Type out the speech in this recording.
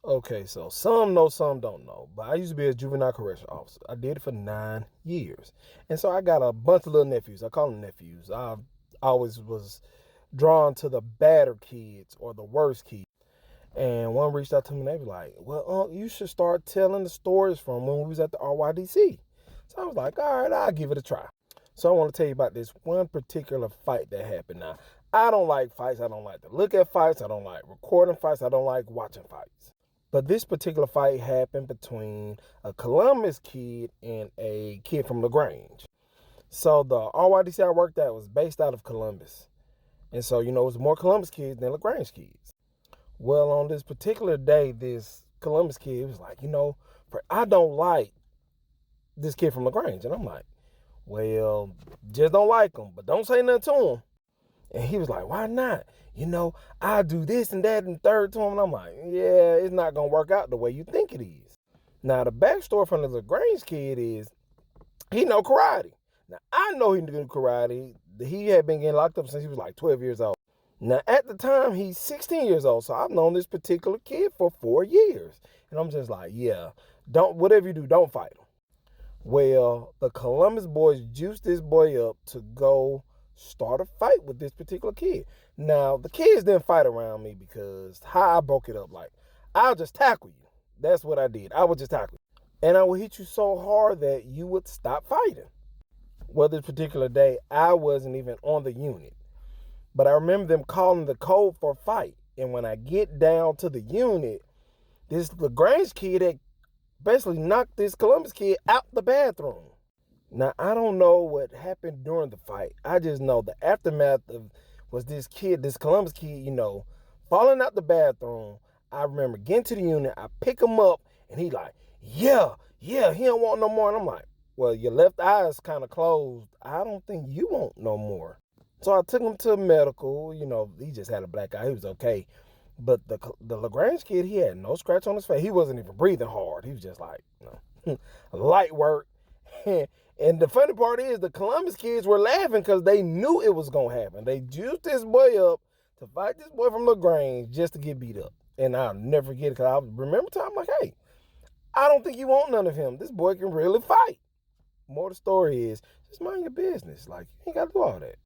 Okay, so some know, some don't know. But I used to be a juvenile correctional officer. I did it for 9 years. And so I got a bunch of little nephews. I call them nephews. I always was drawn to the badder kids or the worst kids. And one reached out to me and they was like, well, you should start telling the stories from when we was at the RYDC. So I was like, all right, I'll give it a try. So I want to tell you about this one particular fight that happened. Now, I don't like fights. I don't like to look at fights. I don't like recording fights. I don't like watching fights. But this particular fight happened between a Columbus kid and a kid from LaGrange. So the RYDC I worked at was based out of Columbus. And so, it was more Columbus kids than LaGrange kids. Well, on this particular day, this Columbus kid was like, I don't like this kid from LaGrange. And I'm like, well, just don't like him, but don't say nothing to him. And he was like, why not? I do this and that and third to him. And I'm like, yeah, it's not going to work out the way you think it is. Now, the backstory from the LaGrange kid is he know karate. Now, I know he knew karate. He had been getting locked up since he was like 12 years old. Now, at the time, he's 16 years old. So I've known this particular kid for 4 years. And I'm just like, yeah, whatever you do, don't fight him. Well, the Columbus boys juiced this boy up to go start a fight with this particular kid. Now, the kids didn't fight around me because how I broke it up, like, I'll just tackle you. That's what I did. I would just tackle you. And I would hit you so hard that you would stop fighting. Well, this particular day, I wasn't even on the unit. But I remember them calling the code for a fight. And when I get down to the unit, this LaGrange kid had basically knocked this Columbus kid out the bathroom. Now, I don't know what happened during the fight. I just know the aftermath was this Columbus kid, falling out the bathroom. I remember getting to the unit. I pick him up, and he like, yeah, he don't want no more. And I'm like, well, your left eye is kind of closed. I don't think you want no more. So I took him to medical. He just had a black eye. He was okay. But the LaGrange kid, he had no scratch on his face. He wasn't even breathing hard. He was just like, light work. And the funny part is the Columbus kids were laughing because they knew it was going to happen. They juiced this boy up to fight this boy from LaGrange just to get beat up. And I'll never forget it because I remember time like, hey, I don't think you want none of him. This boy can really fight. More the story is, just mind your business. Like, you ain't got to do all that.